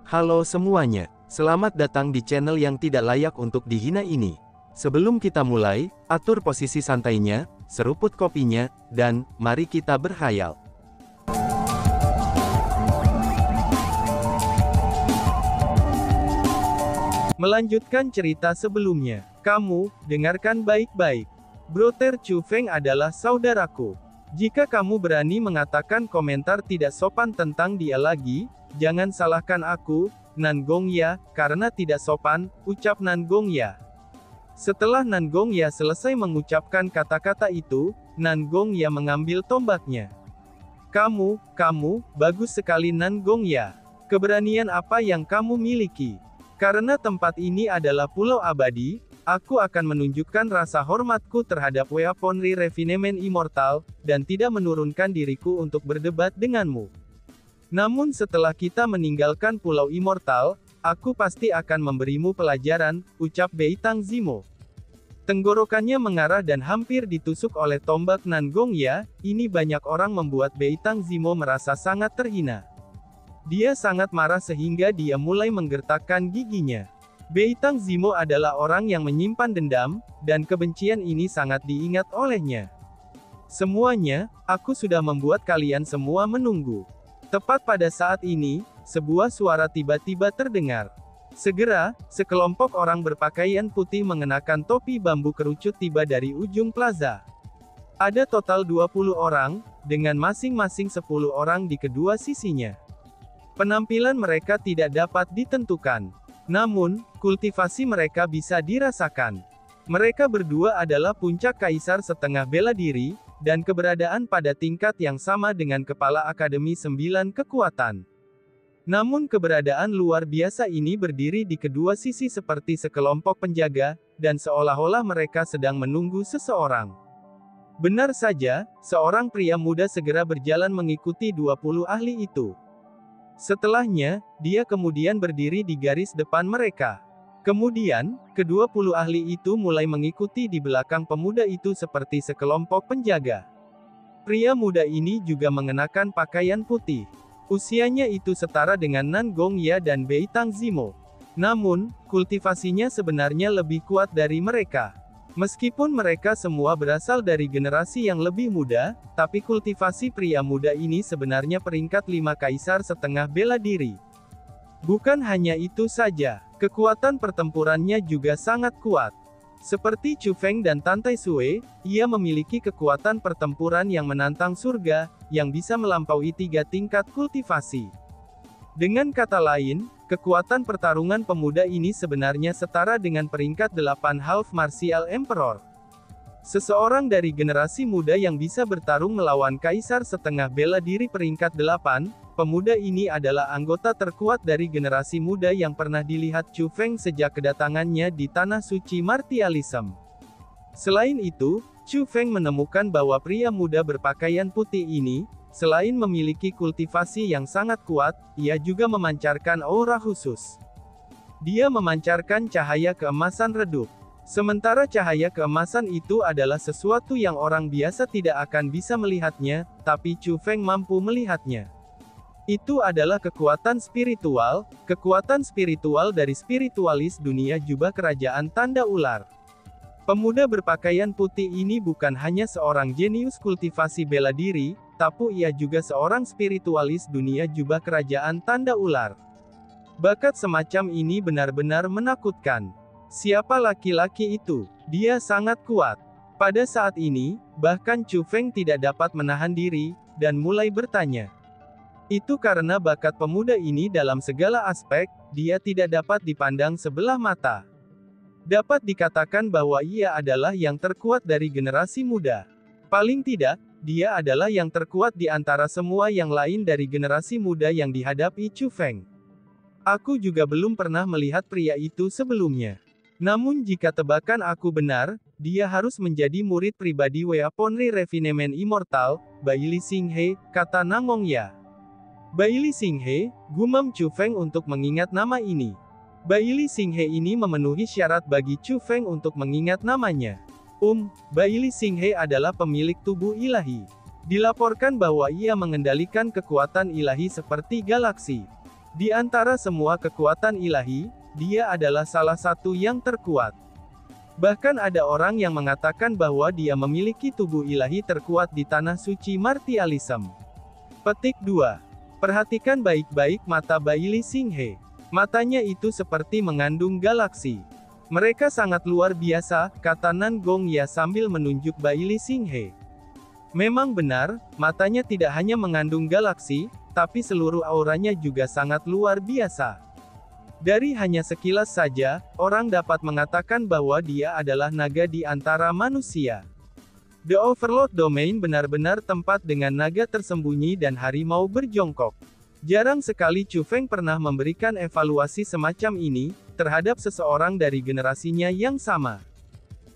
Halo semuanya, selamat datang di channel yang tidak layak untuk dihina ini. Sebelum kita mulai, atur posisi santainya, seruput kopinya, dan mari kita berkhayal. Melanjutkan cerita sebelumnya, kamu, dengarkan baik-baik. Brother Chu Feng adalah saudaraku. Jika kamu berani mengatakan komentar tidak sopan tentang dia lagi, jangan salahkan aku, Nan Gongya, karena tidak sopan, ucap Nan Gongya. Setelah Nan Gongya selesai mengucapkan kata-kata itu, Nan Gongya mengambil tombaknya. Kamu, bagus sekali Nan Gongya. Keberanian apa yang kamu miliki? Karena tempat ini adalah pulau abadi, aku akan menunjukkan rasa hormatku terhadap Weaponry Refinement Immortal, dan tidak menurunkan diriku untuk berdebat denganmu. Namun setelah kita meninggalkan Pulau Immortal, aku pasti akan memberimu pelajaran, ucap Beitang Zimo. Tenggorokannya mengarah dan hampir ditusuk oleh tombak Nan Gongya, ini banyak orang membuat Beitang Zimo merasa sangat terhina. Dia sangat marah sehingga dia mulai menggertakkan giginya. Beitang Zimo adalah orang yang menyimpan dendam, dan kebencian ini sangat diingat olehnya. Semuanya, aku sudah membuat kalian semua menunggu. Tepat pada saat ini, sebuah suara tiba-tiba terdengar. Segera, sekelompok orang berpakaian putih mengenakan topi bambu kerucut tiba dari ujung plaza. Ada total 20 orang, dengan masing-masing 10 orang di kedua sisinya. Penampilan mereka tidak dapat ditentukan. Namun, kultivasi mereka bisa dirasakan. Mereka berdua adalah puncak kaisar setengah bela diri, dan keberadaan pada tingkat yang sama dengan kepala Akademi 9 Kekuatan. Namun keberadaan luar biasa ini berdiri di kedua sisi seperti sekelompok penjaga, dan seolah-olah mereka sedang menunggu seseorang. Benar saja, seorang pria muda segera berjalan mengikuti 20 ahli itu. Setelahnya, dia kemudian berdiri di garis depan mereka. Kemudian, ke-20 ahli itu mulai mengikuti di belakang pemuda itu seperti sekelompok penjaga. Pria muda ini juga mengenakan pakaian putih. Usianya itu setara dengan Nan Gongya dan Beitang Zimo. Namun, kultivasinya sebenarnya lebih kuat dari mereka. Meskipun mereka semua berasal dari generasi yang lebih muda, tapi kultivasi pria muda ini sebenarnya peringkat 5 kaisar setengah bela diri. Bukan hanya itu saja, kekuatan pertempurannya juga sangat kuat. Seperti Chu Feng dan Tantai Sue, ia memiliki kekuatan pertempuran yang menantang surga, yang bisa melampaui 3 tingkat kultivasi. Dengan kata lain, kekuatan pertarungan pemuda ini sebenarnya setara dengan peringkat 8 Half Martial Emperor. Seseorang dari generasi muda yang bisa bertarung melawan kaisar setengah bela diri peringkat 8, pemuda ini adalah anggota terkuat dari generasi muda yang pernah dilihat Chu Feng sejak kedatangannya di Tanah Suci Martialism. Selain itu, Chu Feng menemukan bahwa pria muda berpakaian putih ini, selain memiliki kultivasi yang sangat kuat, ia juga memancarkan aura khusus. Dia memancarkan cahaya keemasan redup. Sementara cahaya keemasan itu adalah sesuatu yang orang biasa tidak akan bisa melihatnya, tapi Chu Feng mampu melihatnya. Itu adalah kekuatan spiritual dari spiritualis dunia jubah kerajaan tanda ular. Pemuda berpakaian putih ini bukan hanya seorang jenius kultivasi bela diri, tapi ia juga seorang spiritualis dunia jubah kerajaan tanda ular. Bakat semacam ini benar-benar menakutkan. Siapa laki-laki itu? Dia sangat kuat. Pada saat ini, bahkan Chu Feng tidak dapat menahan diri, dan mulai bertanya. Itu karena bakat pemuda ini dalam segala aspek, dia tidak dapat dipandang sebelah mata. Dapat dikatakan bahwa ia adalah yang terkuat dari generasi muda. Paling tidak, dia adalah yang terkuat di antara semua yang lain dari generasi muda yang dihadapi Chu Feng. Aku juga belum pernah melihat pria itu sebelumnya. Namun jika tebakan aku benar, dia harus menjadi murid pribadi Weaponry Refinement Immortal, Baili Xinghe, kata Nan Gongya. Baili Xinghe, gumam Chu Feng untuk mengingat nama ini. Baili Xinghe ini memenuhi syarat bagi Chu Feng untuk mengingat namanya. Baili Xinghe adalah pemilik tubuh ilahi. Dilaporkan bahwa ia mengendalikan kekuatan ilahi seperti galaksi. Di antara semua kekuatan ilahi, dia adalah salah satu yang terkuat. Bahkan ada orang yang mengatakan bahwa dia memiliki tubuh ilahi terkuat di tanah suci martialism. Petik 2. Perhatikan baik-baik mata Baili Singhe. Matanya itu seperti mengandung galaksi. Mereka sangat luar biasa, kata Nan Gongya sambil menunjuk Baili Singhe. Memang benar, matanya tidak hanya mengandung galaksi, tapi seluruh auranya juga sangat luar biasa. Dari hanya sekilas saja, orang dapat mengatakan bahwa dia adalah naga di antara manusia. The Overlord Domain benar-benar tempat dengan naga tersembunyi dan harimau berjongkok. Jarang sekali Chu Feng pernah memberikan evaluasi semacam ini, terhadap seseorang dari generasinya yang sama.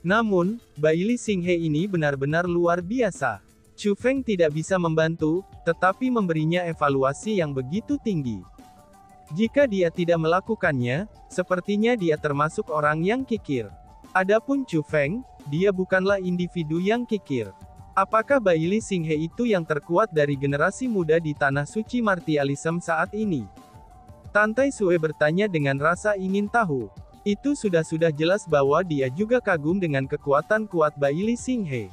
Namun, Baili Singhe ini benar-benar luar biasa. Chu Feng tidak bisa membantu, tetapi memberinya evaluasi yang begitu tinggi. Jika dia tidak melakukannya, sepertinya dia termasuk orang yang kikir. Adapun Chu Feng, dia bukanlah individu yang kikir. Apakah Baili Singhe itu yang terkuat dari generasi muda di tanah suci martialism saat ini? Tante Sue bertanya dengan rasa ingin tahu. Itu sudah jelas bahwa dia juga kagum dengan kekuatan kuat Baili Singhe.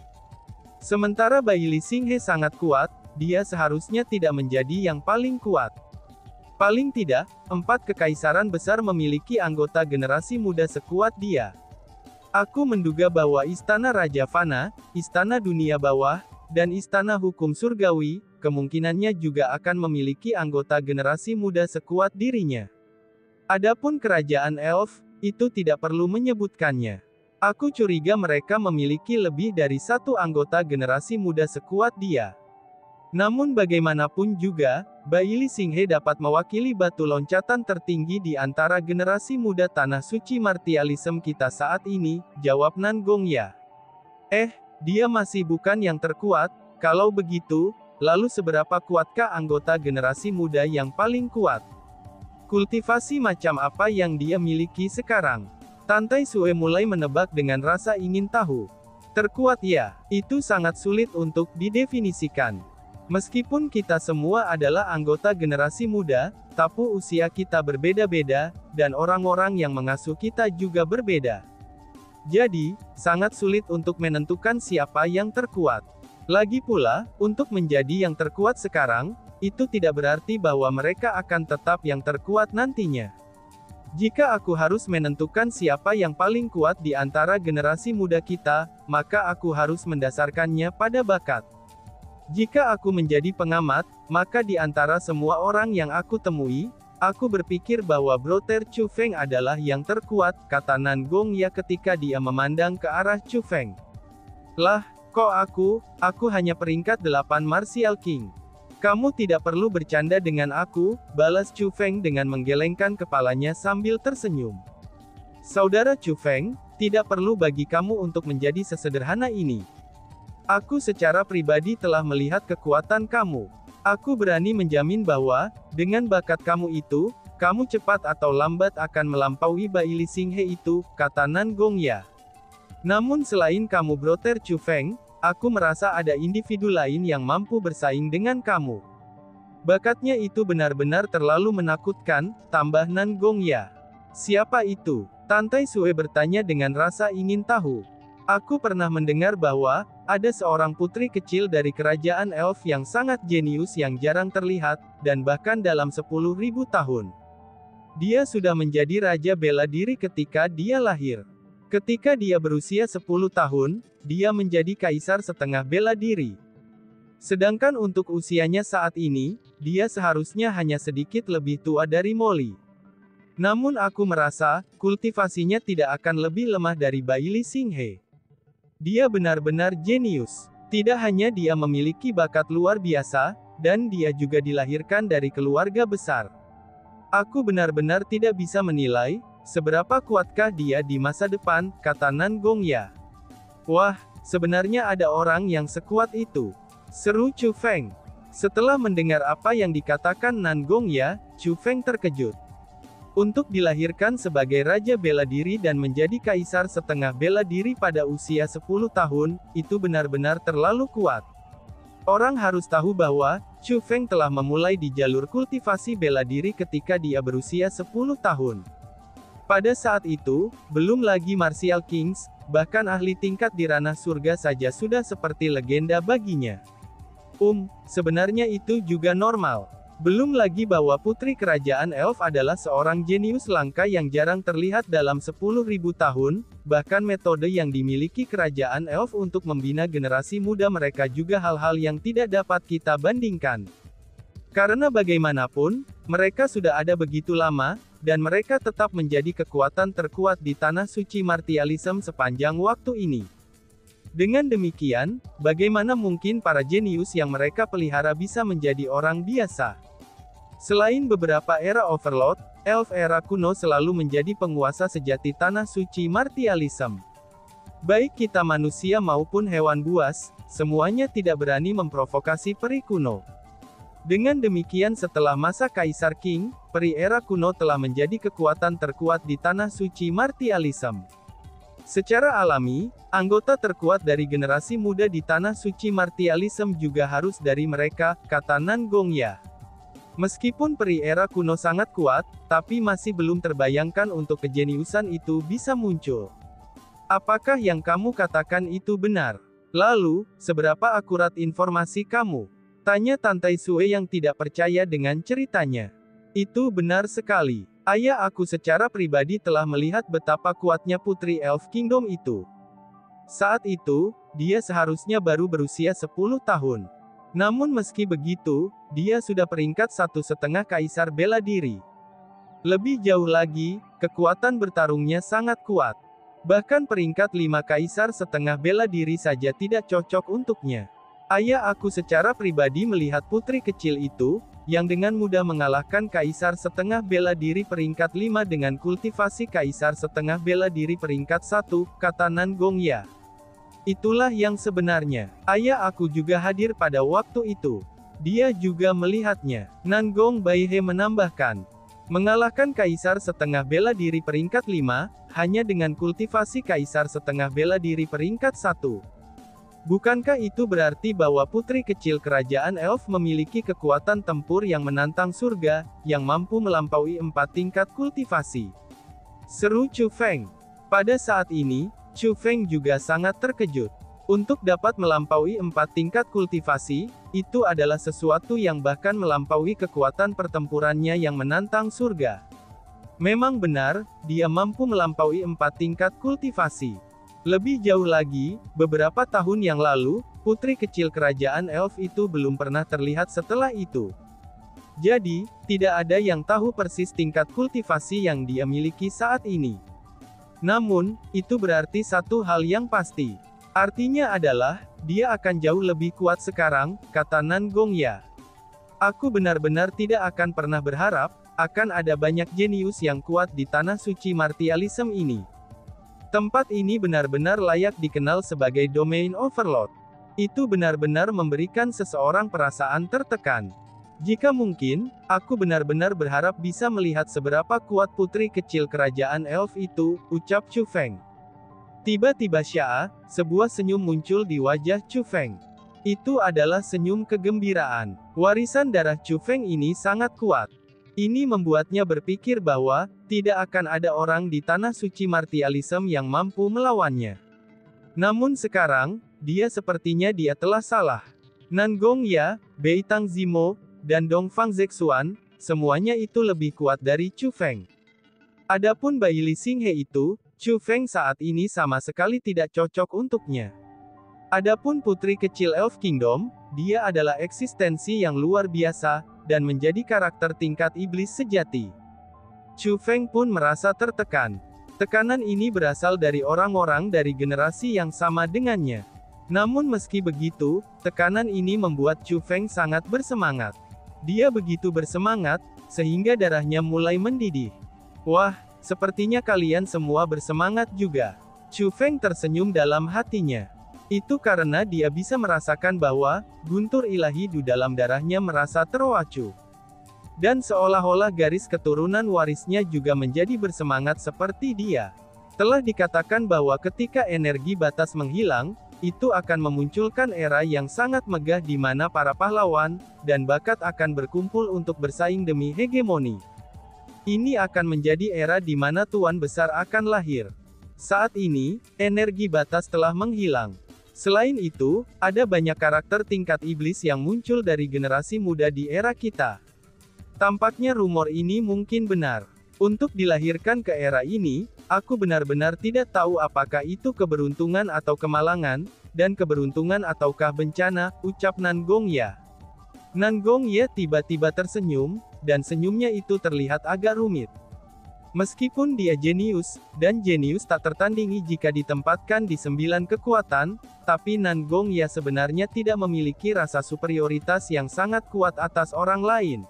Sementara Baili Singhe sangat kuat, dia seharusnya tidak menjadi yang paling kuat. Paling tidak, 4 kekaisaran besar memiliki anggota generasi muda sekuat dia. Aku menduga bahwa Istana Raja Fana, Istana Dunia Bawah, dan Istana Hukum Surgawi, kemungkinannya juga akan memiliki anggota generasi muda sekuat dirinya. Adapun kerajaan Elf, itu tidak perlu menyebutkannya. Aku curiga mereka memiliki lebih dari 1 anggota generasi muda sekuat dia. Namun bagaimanapun juga, Baili Singhe dapat mewakili batu loncatan tertinggi di antara generasi muda tanah suci martialism kita saat ini, jawab Nan Gongya. Dia masih bukan yang terkuat, kalau begitu, lalu seberapa kuatkah anggota generasi muda yang paling kuat? Kultivasi macam apa yang dia miliki sekarang? Tante Sue mulai menebak dengan rasa ingin tahu. Terkuat ya, itu sangat sulit untuk didefinisikan. Meskipun kita semua adalah anggota generasi muda, tapi usia kita berbeda-beda, dan orang-orang yang mengasuh kita juga berbeda. Jadi, sangat sulit untuk menentukan siapa yang terkuat. Lagi pula, untuk menjadi yang terkuat sekarang, itu tidak berarti bahwa mereka akan tetap yang terkuat nantinya. Jika aku harus menentukan siapa yang paling kuat di antara generasi muda kita, maka aku harus mendasarkannya pada bakat. Jika aku menjadi pengamat, maka di antara semua orang yang aku temui, aku berpikir bahwa Brother Chu Feng adalah yang terkuat, kata Nan Gongya ketika dia memandang ke arah Chu Feng. Lah, kok aku hanya peringkat 8 Martial King. Kamu tidak perlu bercanda dengan aku, balas Chu Feng dengan menggelengkan kepalanya sambil tersenyum. Saudara Chu Feng, tidak perlu bagi kamu untuk menjadi sesederhana ini. Aku secara pribadi telah melihat kekuatan kamu. Aku berani menjamin bahwa, dengan bakat kamu itu, kamu cepat atau lambat akan melampaui Baili Singhe itu, kata Nan Gongya. Namun selain kamu Brother Chu Feng, aku merasa ada individu lain yang mampu bersaing dengan kamu. Bakatnya itu benar-benar terlalu menakutkan, tambah Nan Gongya. Siapa itu? Tante Sue bertanya dengan rasa ingin tahu. Aku pernah mendengar bahwa, ada seorang putri kecil dari kerajaan Elf yang sangat jenius yang jarang terlihat, dan bahkan dalam 10.000 tahun. Dia sudah menjadi raja bela diri ketika dia lahir. Ketika dia berusia 10 tahun, dia menjadi kaisar setengah bela diri. Sedangkan untuk usianya saat ini, dia seharusnya hanya sedikit lebih tua dari Molly. Namun aku merasa, kultivasinya tidak akan lebih lemah dari Baili Singhe. Dia benar-benar jenius. Tidak hanya dia memiliki bakat luar biasa, dan dia juga dilahirkan dari keluarga besar. Aku benar-benar tidak bisa menilai, seberapa kuatkah dia di masa depan, kata Nan Gongya. Wah, sebenarnya ada orang yang sekuat itu, seru Chu Feng. Setelah mendengar apa yang dikatakan Nan Gongya, Chu Feng terkejut. Untuk dilahirkan sebagai raja bela diri dan menjadi kaisar setengah bela diri pada usia 10 tahun, itu benar-benar terlalu kuat. Orang harus tahu bahwa, Chu Feng telah memulai di jalur kultivasi bela diri ketika dia berusia 10 tahun. Pada saat itu, belum lagi Martial Kings, bahkan ahli tingkat di ranah surga saja sudah seperti legenda baginya. Sebenarnya itu juga normal. Belum lagi bahwa putri kerajaan elf adalah seorang jenius langka yang jarang terlihat dalam 10.000 tahun, bahkan metode yang dimiliki kerajaan elf untuk membina generasi muda mereka juga hal-hal yang tidak dapat kita bandingkan. Karena bagaimanapun, mereka sudah ada begitu lama, dan mereka tetap menjadi kekuatan terkuat di tanah suci martialism sepanjang waktu ini. Dengan demikian, bagaimana mungkin para jenius yang mereka pelihara bisa menjadi orang biasa? Selain beberapa era Overlord, elf era kuno selalu menjadi penguasa sejati tanah suci martialism. Baik kita manusia maupun hewan buas, semuanya tidak berani memprovokasi peri kuno. Dengan demikian setelah masa Kaisar King, peri era kuno telah menjadi kekuatan terkuat di tanah suci martialism. Secara alami, anggota terkuat dari generasi muda di tanah suci martialism juga harus dari mereka, kata Nan Gongya. Meskipun peri era kuno sangat kuat, tapi masih belum terbayangkan untuk kejeniusan itu bisa muncul. Apakah yang kamu katakan itu benar? Lalu, seberapa akurat informasi kamu? Tanya Tante Sue yang tidak percaya dengan ceritanya. Itu benar sekali. Ayah aku secara pribadi telah melihat betapa kuatnya Putri Elf Kingdom itu. Saat itu, dia seharusnya baru berusia 10 tahun. Namun meski begitu, dia sudah peringkat 1,5 kaisar bela diri. Lebih jauh lagi, kekuatan bertarungnya sangat kuat. Bahkan peringkat 5 kaisar setengah bela diri saja tidak cocok untuknya. Ayah aku secara pribadi melihat putri kecil itu, yang dengan mudah mengalahkan kaisar setengah bela diri peringkat 5 dengan kultivasi kaisar setengah bela diri peringkat 1, kata Nan Gongya. Itulah yang sebenarnya. Ayah aku juga hadir pada waktu itu. Dia juga melihatnya. Nan Gong Baihe menambahkan. Mengalahkan kaisar setengah bela diri peringkat 5, hanya dengan kultivasi kaisar setengah bela diri peringkat 1. Bukankah itu berarti bahwa putri kecil kerajaan elf memiliki kekuatan tempur yang menantang surga, yang mampu melampaui 4 tingkat kultivasi? Seru Chu Feng. Pada saat ini, Chu Feng juga sangat terkejut. Untuk dapat melampaui 4 tingkat kultivasi, itu adalah sesuatu yang bahkan melampaui kekuatan pertempurannya yang menantang surga. Memang benar, dia mampu melampaui 4 tingkat kultivasi. Lebih jauh lagi, beberapa tahun yang lalu, putri kecil kerajaan elf itu belum pernah terlihat setelah itu. Jadi, tidak ada yang tahu persis tingkat kultivasi yang dia miliki saat ini. Namun, itu berarti satu hal yang pasti. Artinya adalah, dia akan jauh lebih kuat sekarang, kata Nan Gongya. Aku benar-benar tidak akan pernah berharap, akan ada banyak jenius yang kuat di tanah suci martialism ini. Tempat ini benar-benar layak dikenal sebagai domain Overlord. Itu benar-benar memberikan seseorang perasaan tertekan. Jika mungkin, aku benar-benar berharap bisa melihat seberapa kuat putri kecil kerajaan elf itu, ucap Chu Feng. Tiba-tiba sebuah senyum muncul di wajah Chu Feng. Itu adalah senyum kegembiraan. Warisan darah Chu Feng ini sangat kuat. Ini membuatnya berpikir bahwa, tidak akan ada orang di tanah suci martialism yang mampu melawannya. Namun sekarang, dia sepertinya dia telah salah. Nan Gongya, Beitang Zimo, dan Dongfang Zexuan, semuanya itu lebih kuat dari Chu Feng. Adapun Bai Li Xinghe itu, Chu Feng saat ini sama sekali tidak cocok untuknya. Adapun putri kecil Elf Kingdom, dia adalah eksistensi yang luar biasa, dan menjadi karakter tingkat iblis sejati. Chu Feng pun merasa tertekan. Tekanan ini berasal dari orang-orang dari generasi yang sama dengannya. Namun meski begitu, tekanan ini membuat Chu Feng sangat bersemangat. Dia begitu bersemangat, sehingga darahnya mulai mendidih. Wah, sepertinya kalian semua bersemangat juga. Chu Feng tersenyum dalam hatinya. Itu karena dia bisa merasakan bahwa, guntur ilahi di dalam darahnya merasa terwacu. Dan seolah-olah garis keturunan warisnya juga menjadi bersemangat seperti dia. Telah dikatakan bahwa ketika energi batas menghilang, itu akan memunculkan era yang sangat megah di mana para pahlawan dan bakat akan berkumpul untuk bersaing demi hegemoni. Ini akan menjadi era di mana Tuan Besar akan lahir. Saat ini, energi batas telah menghilang. Selain itu, ada banyak karakter tingkat iblis yang muncul dari generasi muda di era kita. Tampaknya rumor ini mungkin benar. Untuk dilahirkan ke era ini, aku benar-benar tidak tahu apakah itu keberuntungan atau kemalangan, dan keberuntungan ataukah bencana, ucap Nan Gongya. Nan Gongya tiba-tiba tersenyum, dan senyumnya itu terlihat agak rumit. Meskipun dia jenius, dan jenius tak tertandingi jika ditempatkan di 9 kekuatan, tapi Nan Gongya sebenarnya tidak memiliki rasa superioritas yang sangat kuat atas orang lain.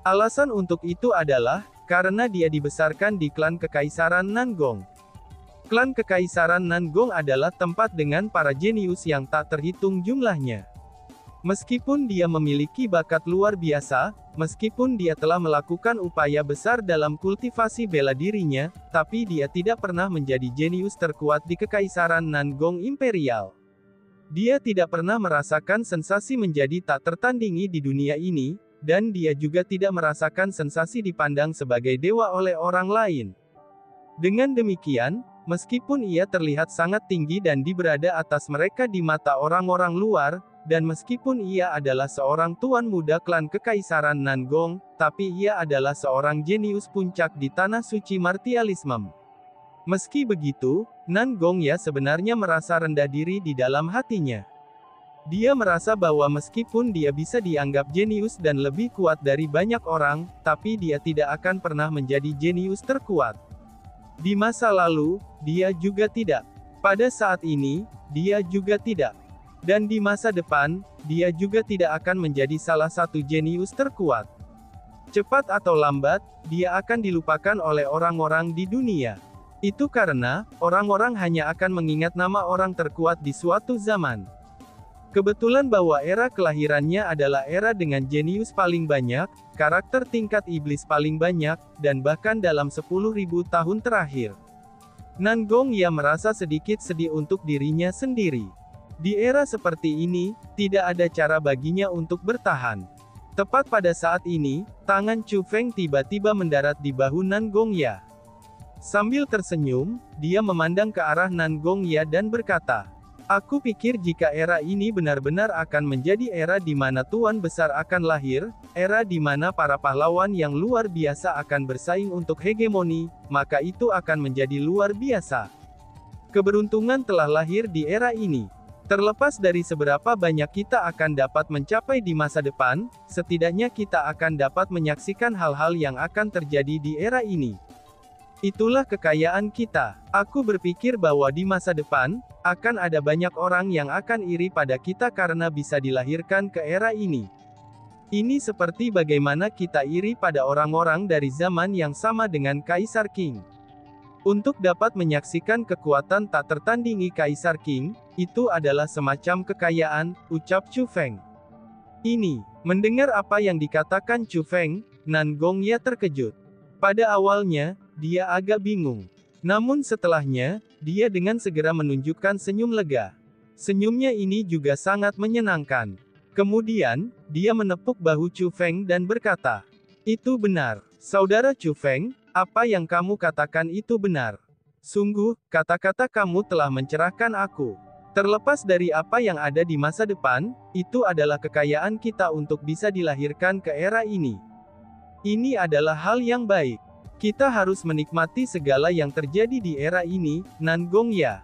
Alasan untuk itu adalah, karena dia dibesarkan di klan Kekaisaran Nangong. Klan Kekaisaran Nangong adalah tempat dengan para jenius yang tak terhitung jumlahnya. Meskipun dia memiliki bakat luar biasa, meskipun dia telah melakukan upaya besar dalam kultivasi bela dirinya, tapi dia tidak pernah menjadi jenius terkuat di Kekaisaran Nangong Imperial. Dia tidak pernah merasakan sensasi menjadi tak tertandingi di dunia ini, dan dia juga tidak merasakan sensasi dipandang sebagai dewa oleh orang lain. Dengan demikian, meskipun ia terlihat sangat tinggi dan berada atas mereka di mata orang-orang luar, dan meskipun ia adalah seorang tuan muda klan Kekaisaran Nangong, tapi ia adalah seorang jenius puncak di tanah suci martialisme. Meski begitu, Nan Gongya sebenarnya merasa rendah diri di dalam hatinya. Dia merasa bahwa meskipun dia bisa dianggap jenius dan lebih kuat dari banyak orang, tapi dia tidak akan pernah menjadi jenius terkuat. Di masa lalu, dia juga tidak. Pada saat ini, dia juga tidak. Dan di masa depan, dia juga tidak akan menjadi salah satu jenius terkuat. Cepat atau lambat, dia akan dilupakan oleh orang-orang di dunia. Itu karena, orang-orang hanya akan mengingat nama orang terkuat di suatu zaman. Kebetulan bahwa era kelahirannya adalah era dengan jenius paling banyak, karakter tingkat iblis paling banyak, dan bahkan dalam 10.000 tahun terakhir. Nan Gongya merasa sedikit sedih untuk dirinya sendiri. Di era seperti ini, tidak ada cara baginya untuk bertahan. Tepat pada saat ini, tangan Chu Feng tiba-tiba mendarat di bahu Nan Gongya. Sambil tersenyum, dia memandang ke arah Nan Gongya dan berkata, "Aku pikir jika era ini benar-benar akan menjadi era di mana Tuan Besar akan lahir, era di mana para pahlawan yang luar biasa akan bersaing untuk hegemoni, maka itu akan menjadi luar biasa. Keberuntungan telah lahir di era ini. Terlepas dari seberapa banyak kita akan dapat mencapai di masa depan, setidaknya kita akan dapat menyaksikan hal-hal yang akan terjadi di era ini. Itulah kekayaan kita. Aku berpikir bahwa di masa depan, akan ada banyak orang yang akan iri pada kita karena bisa dilahirkan ke era ini. Ini seperti bagaimana kita iri pada orang-orang dari zaman yang sama dengan Kaisar Qing. Untuk dapat menyaksikan kekuatan tak tertandingi Kaisar Qing, itu adalah semacam kekayaan, ucap Chu Feng. Mendengar apa yang dikatakan Chu Feng, Nan Gongya terkejut. Pada awalnya, dia agak bingung. Namun setelahnya, dia dengan segera menunjukkan senyum lega. Senyumnya ini juga sangat menyenangkan. Kemudian, dia menepuk bahu Chu Feng dan berkata, "Itu benar, saudara Chu Feng, apa yang kamu katakan itu benar. Sungguh, kata-kata kamu telah mencerahkan aku. Terlepas dari apa yang ada di masa depan, itu adalah kekayaan kita untuk bisa dilahirkan ke era ini. Ini adalah hal yang baik. Kita harus menikmati segala yang terjadi di era ini, Nan Gongya.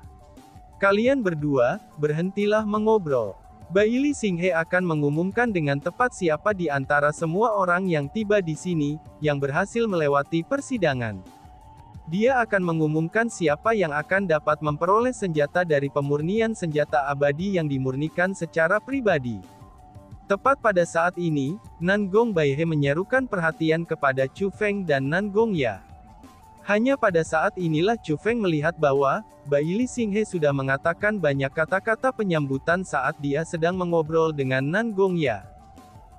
Kalian berdua, berhentilah mengobrol. Baili Xinghe akan mengumumkan dengan tepat siapa di antara semua orang yang tiba di sini, yang berhasil melewati persidangan. Dia akan mengumumkan siapa yang akan dapat memperoleh senjata dari pemurnian senjata abadi yang dimurnikan secara pribadi." Tepat pada saat ini, Nan Gong Baihe menyerukan perhatian kepada Chu Feng dan Nan Gongya. Hanya pada saat inilah Chu Feng melihat bahwa, Baili Xinghe sudah mengatakan banyak kata-kata penyambutan saat dia sedang mengobrol dengan Nan Gongya.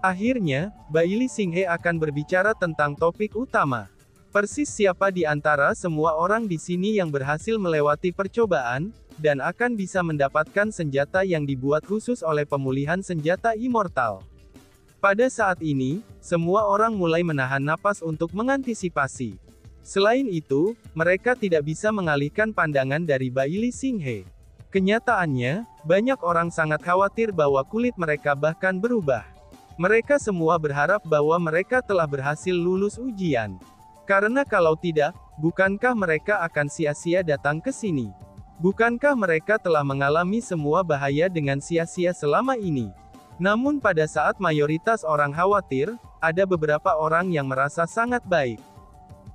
Akhirnya, Baili Xinghe akan berbicara tentang topik utama. Persis siapa di antara semua orang di sini yang berhasil melewati percobaan, dan akan bisa mendapatkan senjata yang dibuat khusus oleh pemulihan senjata immortal. Pada saat ini, semua orang mulai menahan napas untuk mengantisipasi. Selain itu, mereka tidak bisa mengalihkan pandangan dari Bailey Singhe. Kenyataannya, banyak orang sangat khawatir bahwa kulit mereka bahkan berubah. Mereka semua berharap bahwa mereka telah berhasil lulus ujian. Karena kalau tidak, bukankah mereka akan sia-sia datang ke sini? Bukankah mereka telah mengalami semua bahaya dengan sia-sia selama ini? Namun pada saat mayoritas orang khawatir, ada beberapa orang yang merasa sangat baik.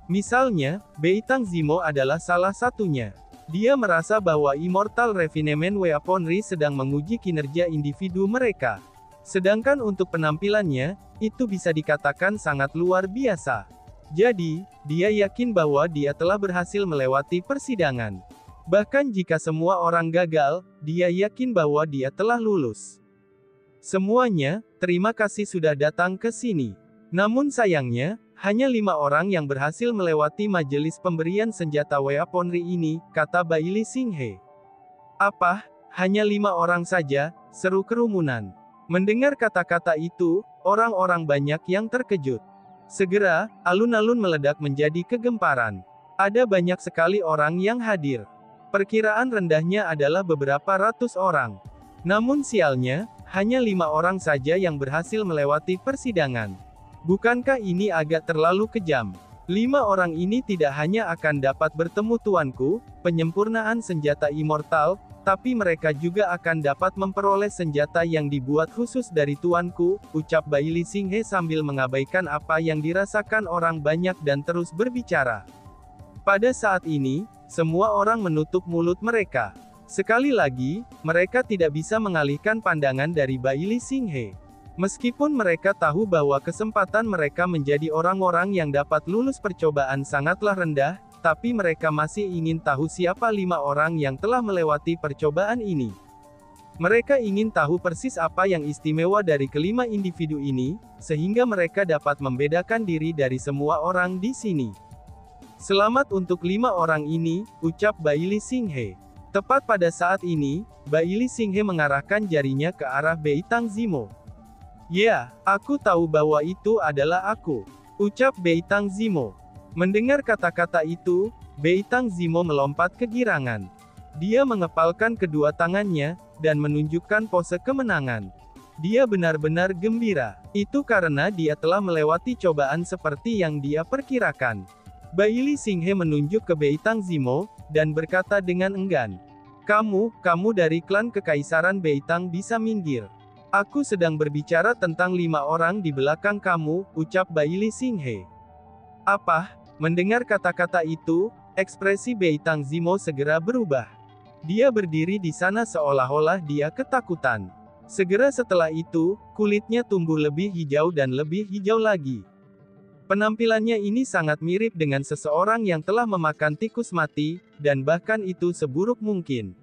Misalnya, Beitang Zimo adalah salah satunya. Dia merasa bahwa Immortal Refinement Weaponry sedang menguji kinerja individu mereka. Sedangkan untuk penampilannya, itu bisa dikatakan sangat luar biasa. Jadi, dia yakin bahwa dia telah berhasil melewati persidangan. Bahkan jika semua orang gagal, dia yakin bahwa dia telah lulus. Semuanya, terima kasih sudah datang ke sini. Namun sayangnya, hanya 5 orang yang berhasil melewati majelis pemberian senjata weaponry ini, kata Bailey Singhe. Apa? Hanya 5 orang saja, seru kerumunan. Mendengar kata-kata itu, orang-orang banyak yang terkejut. Segera, alun-alun meledak menjadi kegemparan. Ada banyak sekali orang yang hadir. Perkiraan rendahnya adalah beberapa ratus orang. Namun sialnya, hanya 5 orang saja yang berhasil melewati persidangan. Bukankah ini agak terlalu kejam? 5 orang ini tidak hanya akan dapat bertemu tuanku, penyempurnaan senjata immortal, tapi mereka juga akan dapat memperoleh senjata yang dibuat khusus dari tuanku, ucap Bailey Singhe sambil mengabaikan apa yang dirasakan orang banyak dan terus berbicara. Pada saat ini, semua orang menutup mulut mereka. Sekali lagi, mereka tidak bisa mengalihkan pandangan dari Bailey Singhe. Meskipun mereka tahu bahwa kesempatan mereka menjadi orang-orang yang dapat lulus percobaan sangatlah rendah, tapi mereka masih ingin tahu siapa 5 orang yang telah melewati percobaan ini. Mereka ingin tahu persis apa yang istimewa dari kelima individu ini, sehingga mereka dapat membedakan diri dari semua orang di sini. Selamat untuk 5 orang ini, ucap Bailey Singhe. Tepat pada saat ini, Bailey Singhe mengarahkan jarinya ke arah Beitang Zimo. Ya, aku tahu bahwa itu adalah aku, ucap Beitang Zimo. Mendengar kata-kata itu, Beitang Zimo melompat kegirangan. Dia mengepalkan kedua tangannya, dan menunjukkan pose kemenangan. Dia benar-benar gembira. Itu karena dia telah melewati cobaan seperti yang dia perkirakan. Bailey Singhe menunjuk ke Beitang Zimo, dan berkata dengan enggan. Kamu dari klan Kekaisaran Beitang bisa minggir. Aku sedang berbicara tentang 5 orang di belakang kamu, ucap Bailey Singhe. Apa? Mendengar kata-kata itu, ekspresi Beitang Zimo segera berubah. Dia berdiri di sana seolah-olah dia ketakutan. Segera setelah itu, kulitnya tumbuh lebih hijau dan lebih hijau lagi. Penampilannya ini sangat mirip dengan seseorang yang telah memakan tikus mati, dan bahkan itu seburuk mungkin.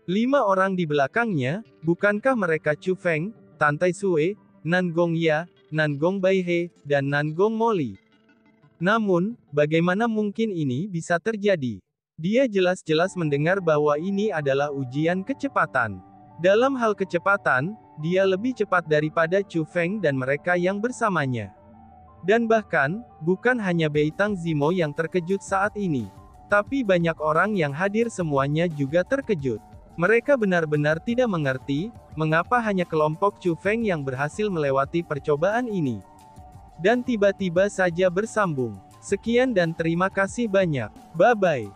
5 orang di belakangnya, bukankah mereka Chu Feng, Tantai Sue, Nan Gong Ya, Nan Gong Baihe, dan Nan Gong Moli? Namun, bagaimana mungkin ini bisa terjadi? Dia jelas-jelas mendengar bahwa ini adalah ujian kecepatan. Dalam hal kecepatan, dia lebih cepat daripada Chu Feng dan mereka yang bersamanya. Dan bahkan, bukan hanya Beitang Zimo yang terkejut saat ini. Tapi banyak orang yang hadir semuanya juga terkejut. Mereka benar-benar tidak mengerti, mengapa hanya kelompok Chu Feng yang berhasil melewati percobaan ini. Dan tiba-tiba saja bersambung. Sekian dan terima kasih banyak. Bye-bye.